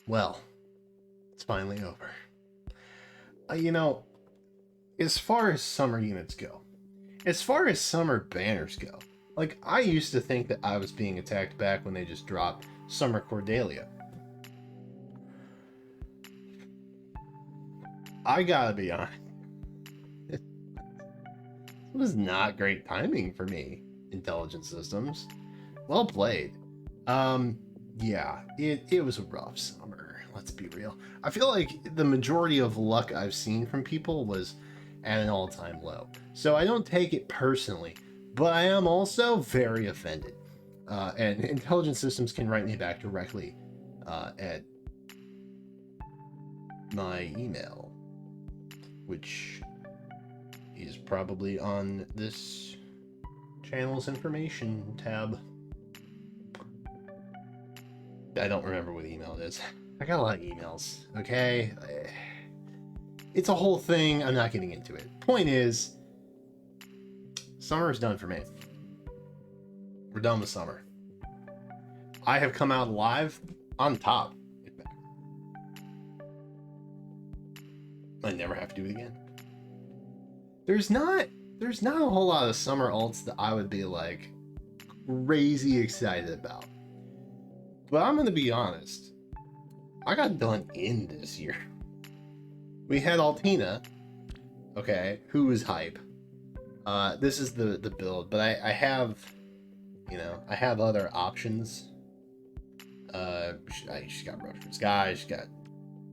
Well, it's finally over. You know, as far as summer units go, as far as summer banners go, like, I used to think that I was being attacked back when they just dropped Summer Cordelia. I gotta be honest, it was not great timing for me, Intelligent Systems. Well played. Um, yeah, it was a rough summer. Let's be real. I feel like the majority of luck I've seen from people was at an all-time low. So I don't take it personally, but I am also very offended. And Intelligent Systems can write me back directly at my email, which is probably on this channel's information tab. I don't remember what email it is. I got a lot of emails, okay? It's a whole thing. I'm not getting into it. Point is, summer is done for me. We're done with summer. I have come out alive on top. I never have to do it again. There's not a whole lot of summer alts that I would be like crazy excited about. But I'm gonna be honest. I got done in this year. We had Altina, okay, who was hype. This is the build, but I have, I have other options. She's got Ruptured Sky, she's got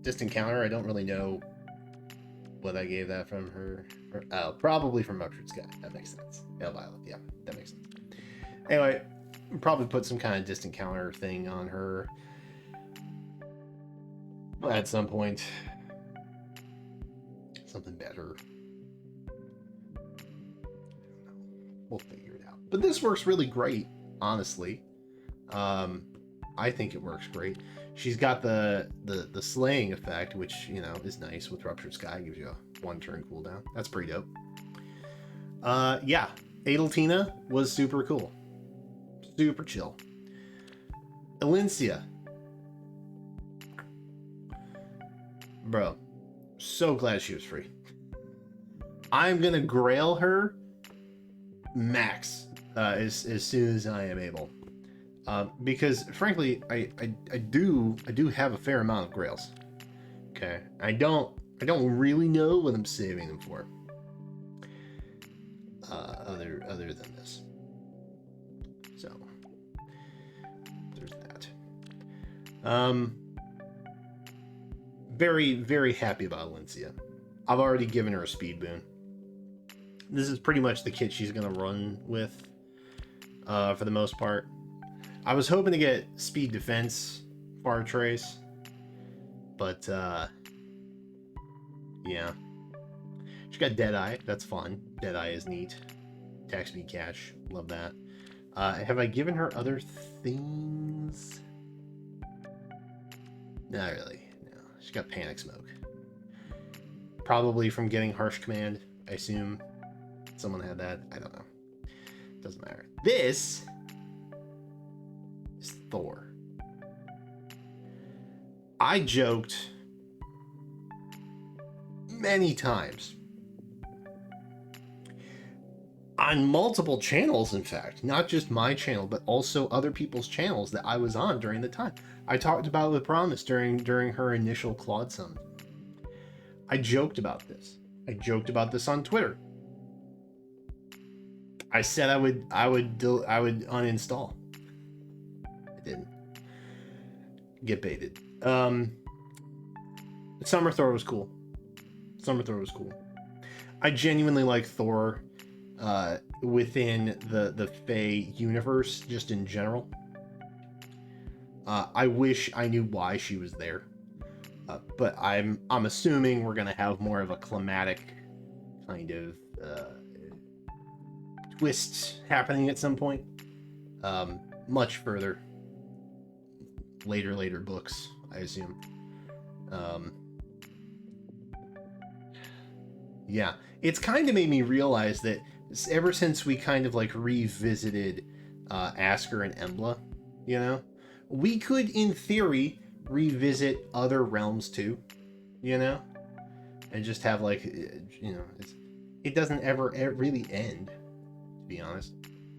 Distant Counter. I don't really know what I gave that from her. Oh, probably from Ruptured Sky. That makes sense. Yeah, Violet. Yeah, that makes sense. Anyway, probably put some kind of Distant Counter thing on her at some point. Something better. We'll figure it out. But this works really great, honestly. I think it works great. She's got the slaying effect, which, is nice with Ruptured Sky. Gives you a 1-turn cooldown. That's pretty dope. Yeah. Adeltina was super cool. Super chill. Elincia. Bro. So glad she was free. I'm gonna grail her max as soon as I am able. Because frankly, I do have a fair amount of grails. Okay, I don't really know what I'm saving them for. Other than this, so there's that. Very very happy about Valencia. I've already given her a speed boon. This is pretty much the kit she's gonna run with, for the most part. I was hoping to get speed defense for Trace, but yeah. She got Deadeye. That's fun. Deadeye is neat. Attack speed catch. Love that. Have I given her other things? Not really. No. She got Panic Smoke. Probably from getting Harsh Command, I assume. Someone had that. I don't know. Doesn't matter. This is Thor. I joked many times on multiple channels, in fact, not just my channel, but also other people's channels that I was on during the time. I talked about it with Promise during her initial Claude summon. I joked about this. I joked about this on Twitter. I said I would uninstall. I didn't. Get baited. Summer Thor was cool. Summer Thor was cool. I genuinely like Thor within the Fae universe, just in general. I wish I knew why she was there, but I'm assuming we're gonna have more of a climatic kind of twist happening at some point. Much further. Later books, I assume. Yeah, it's kind of made me realize that ever since we kind of like revisited Asker and Embla, we could in theory revisit other realms too, you know, and just have like, you know, it doesn't ever really end, to be honest.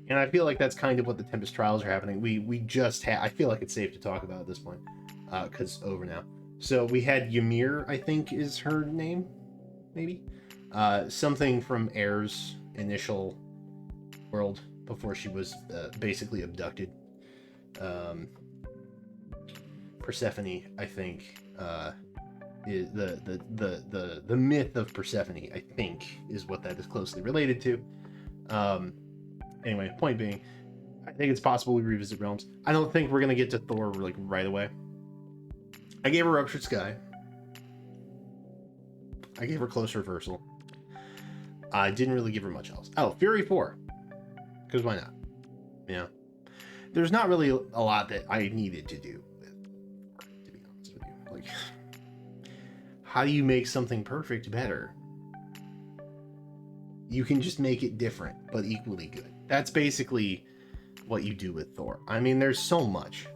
And I feel like that's kind of what the Tempest Trials are happening. We just had, I feel like it's safe to talk about at this point, because it's over now. So we had Ymir, I think is her name, maybe, something from Air's initial world before she was basically abducted. Persephone, I think, is the myth of Persephone, I think, is what that is closely related to. Anyway, point being, I think it's possible we revisit realms. I don't think we're gonna get to Thor like right away. I gave her Ruptured Sky. I gave her Close Reversal. I didn't really give her much else. Oh, Fury 4. Because why not? You know? There's not really a lot that I needed to do with, to be honest with you. Like, how do you make something perfect better? You can just make it different, but equally good. That's basically what you do with Thor. I mean, there's so much.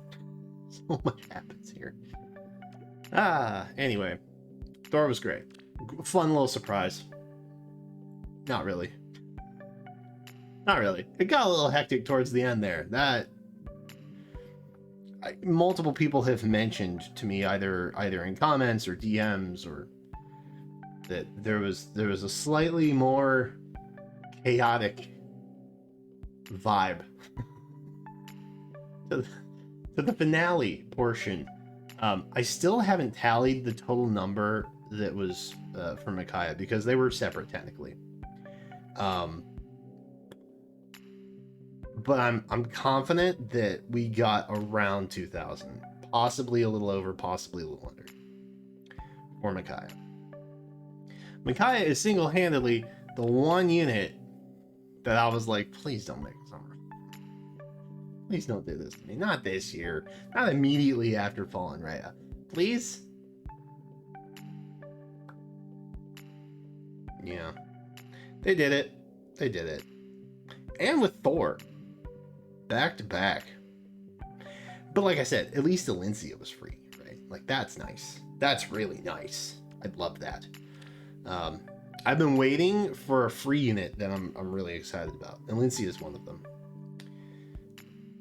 So much happens here. Anyway. Thor was great. Fun little surprise. Not really. Not really. It got a little hectic towards the end there. Multiple people have mentioned to me either in comments or DMs or that there was a slightly more chaotic vibe to the finale portion. I still haven't tallied the total number that was for Micaiah because they were separate technically. But I'm confident that we got around 2,000, possibly a little over, possibly a little under for Micaiah. Micaiah is single-handedly the one unit that I was like, please don't make summer. Please don't do this to me. Not this year. Not immediately after Fallen Rhea. Please? Yeah. They did it. They did it. And with Thor. Back to back. But like I said, at least Alencia was free, right? Like, that's nice. That's really nice. I'd love that. I've been waiting for a free unit that I'm really excited about. Alencia is one of them.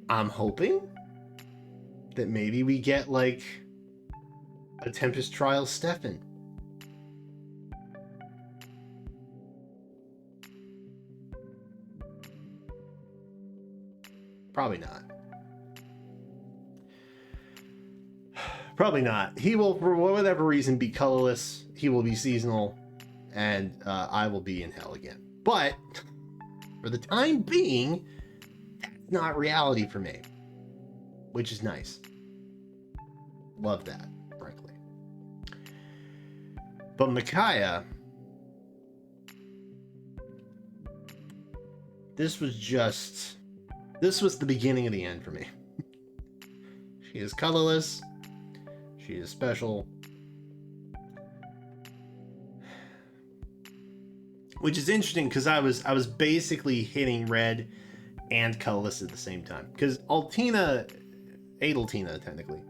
I'm hoping that maybe we get like a Tempest Trial Stefan. Probably not. Probably not. He will, for whatever reason, be colorless. He will be seasonal. And I will be in hell again. But for the time being, that's not reality for me. Which is nice. Love that, frankly. But Micaiah, this was the beginning of the end for me. She is colorless. She is special. Which is interesting because I was basically hitting red and colorless at the same time. Because Adeltina technically.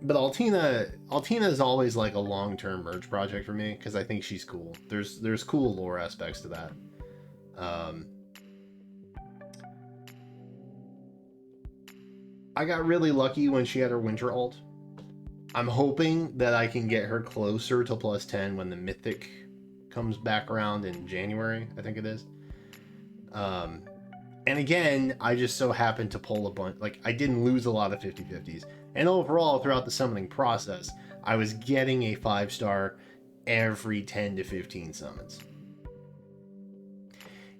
But Altina is always like a long-term merge project for me because I think she's cool. There's cool lore aspects to that. I got really lucky when she had her winter ult. I'm hoping that I can get her closer to +10 when the mythic comes back around in January, I think it is. And again, I just so happened to pull a bunch, like I didn't lose a lot of 50/50s. And overall, throughout the summoning process, I was getting a 5-star every 10 to 15 summons.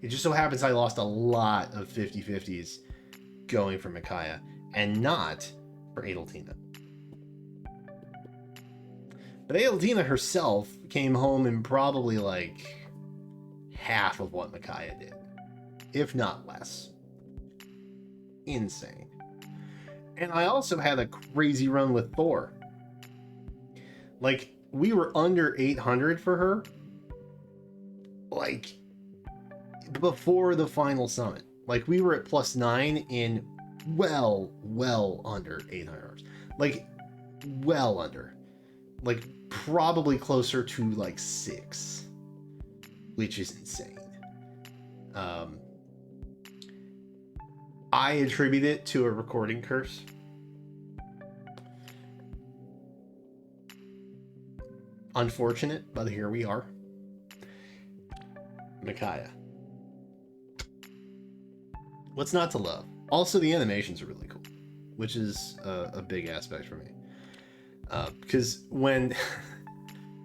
It just so happens I lost a lot of 50/50s going for Micaiah and not for Adeltina. But Adeltina herself came home in probably like half of what Micaiah did, if not less. Insane. And I also had a crazy run with Thor. Like, we were under 800 for her, like, before the final summon. Like, we were at +9 in well under 800 hours. Like, well under. Like, probably closer to, like, 6. Which is insane. I attribute it to a recording curse. Unfortunate, but here we are. Micaiah. What's not to love? Also, the animations are really cool, which is a big aspect for me. Because when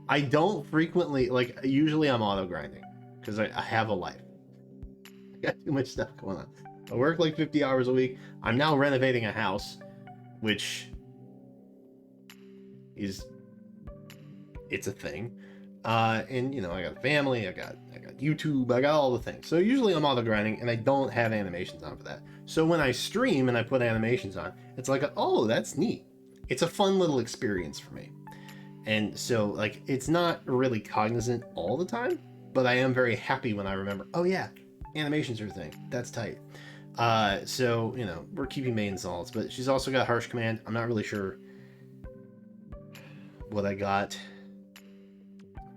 I don't frequently, like, usually I'm auto grinding because I have a life. I got too much stuff going on. I work like 50 hours a week. I'm now renovating a house, which is, it's a thing. And, you know, I got a family, I got YouTube, I got all the things. So usually I'm auto grinding and I don't have animations on for that. So when I stream and I put animations on, it's like, oh, that's neat. It's a fun little experience for me. And so, like, it's not really cognizant all the time, but I am very happy when I remember, oh yeah, animations are a thing. That's tight. So, you know, we're keeping main salts, but she's also got Harsh Command. I'm not really sure what I got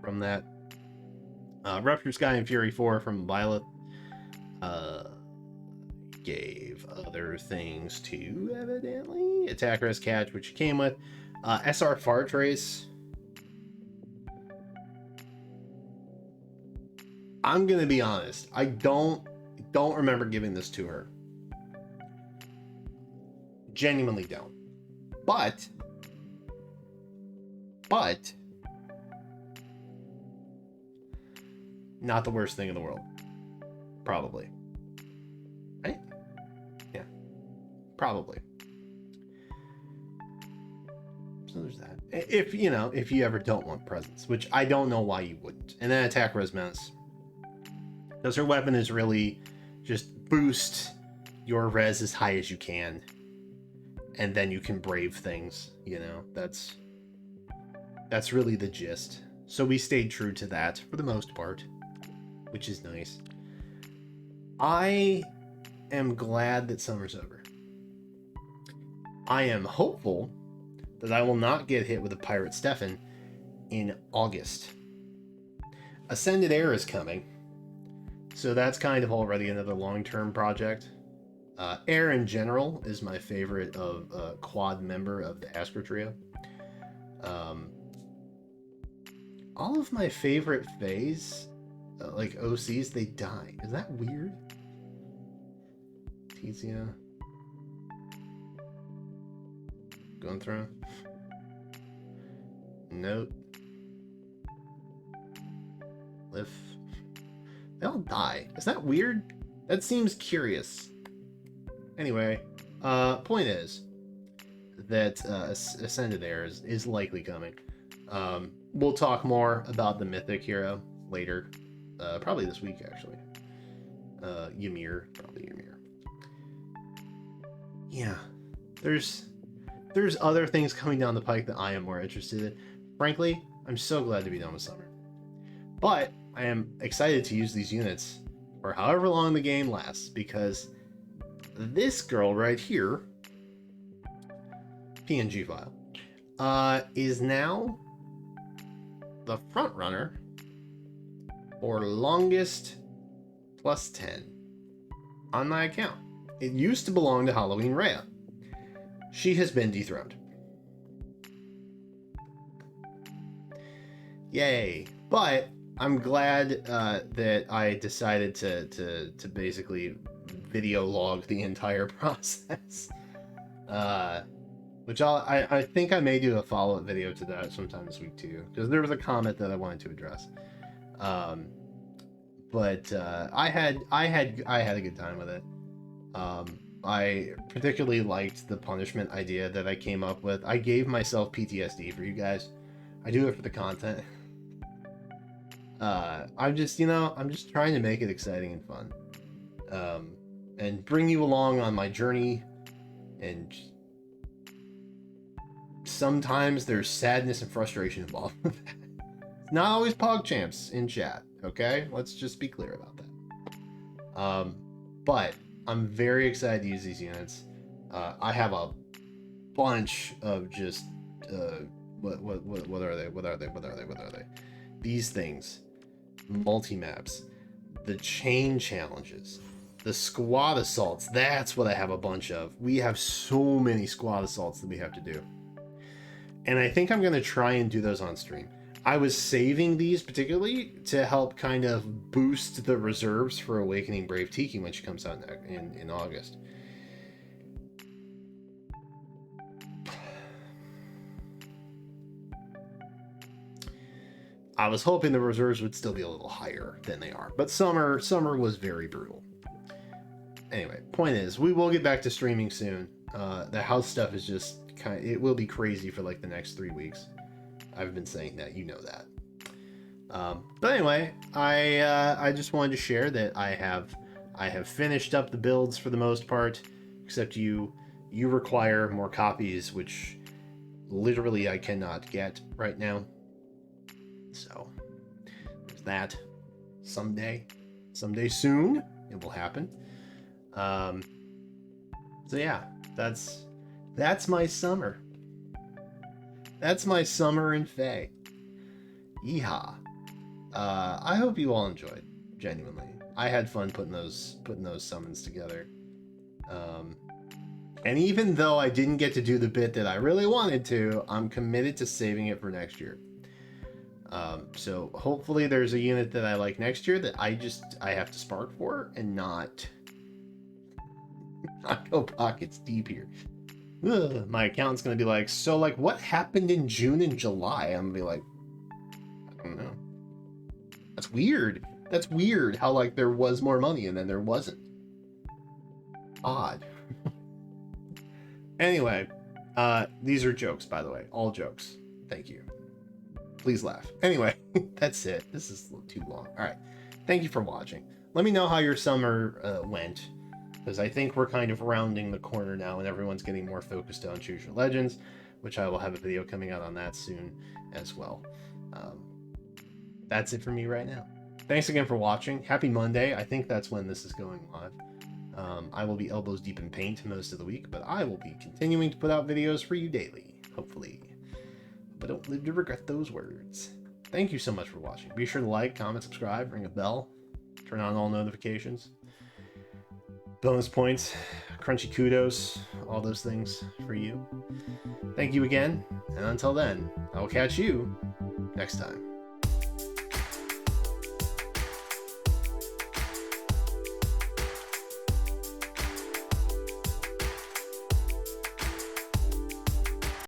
from that. Rupture Sky and Fury 4 from Violet. Gave other things too, evidently. Attack, Rest, Catch, which you came with. SR Far Trace. I'm gonna be honest. I don't remember giving this to her. Genuinely don't. But not the worst thing in the world. Probably. Right? Yeah. Probably. So there's that. If, you know, if you ever don't want presents, which I don't know why you wouldn't. And then Attack Resonance. Because her weapon is really just boost your res as high as you can. And then you can brave things, you know. That's really the gist. So we stayed true to that for the most part, which is nice. I am glad that summer's over. I am hopeful that I will not get hit with a Pirate Stefan in August. Ascended Air is coming, so that's kind of already another long-term project. Air in general is my favorite of quad member of the Asker Trio. All of my favorite phase, like OCs, they die. Is that weird? Tizia. Going through. Note. Lift. They all die. Is that weird? That seems curious. Anyway, point is that Ascended Air is likely coming. We'll talk more about the Mythic hero later. Probably this week, actually. Ymir. Probably Ymir. Yeah. There's other things coming down the pike that I am more interested in. Frankly, I'm so glad to be done with summer. But I am excited to use these units for however long the game lasts, because this girl right here, PNG file, is now the front runner for longest +10 on my account. It used to belong to Halloween Rhea. She has been dethroned. Yay. But I'm glad that I decided to basically video log the entire process. Which I think I may do a follow-up video to that sometime this week too, because there was a comment that I wanted to address. But I had a good time with it. I particularly liked the punishment idea that I came up with. I gave myself PTSD for you guys. I do it for the content. I'm just trying to make it exciting and fun. And bring you along on my journey. And sometimes there's sadness and frustration involved with that. It's not always PogChamps in chat, okay? Let's just be clear about that. But I'm very excited to use these units. I have a bunch of just what are they? What are they? What are they? What are they? These things, multi-maps, the chain challenges, the squad assaults. That's what I have a bunch of. We have so many squad assaults that we have to do. And I think I'm going to try and do those on stream. I was saving these particularly to help kind of boost the reserves for Awakening Brave Tiki when she comes out in August. I was hoping the reserves would still be a little higher than they are, but summer was very brutal. Anyway, point is, we will get back to streaming soon. The house stuff is just it will be crazy for like the next 3 weeks. I've been saying that, you know that. But anyway, I just wanted to share that I have finished up the builds for the most part, except you require more copies, which literally I cannot get right now. So there's that. Someday soon it will happen. So yeah, that's my summer. That's my summer in Fae. Yeehaw. I hope you all enjoyed, genuinely. I had fun putting those summons together. And even though I didn't get to do the bit that I really wanted to, I'm committed to saving it for next year. So hopefully there's a unit that I like next year that I have to spark for and not go pockets deep here. Ugh, my accountant's gonna be like, so like what happened in June and July? I'm gonna be like, I don't know. That's weird. That's weird how like there was more money and then there wasn't. Odd. Anyway, these are jokes, by the way. All jokes. Thank you. Please laugh. Anyway, that's it. This is a little too long. All right. Thank you for watching. Let me know how your summer went, because I think we're kind of rounding the corner now and everyone's getting more focused on Choose Your Legends, which I will have a video coming out on that soon as well. That's it for me right now. Thanks again for watching. Happy Monday. I think that's when this is going live. I will be elbows deep in paint most of the week, but I will be continuing to put out videos for you daily, hopefully. But don't live to regret those words. Thank you so much for watching. Be sure to like, comment, subscribe, ring a bell, turn on all notifications. Bonus points, crunchy kudos, all those things for you. Thank you again, and until then, I will catch you next time.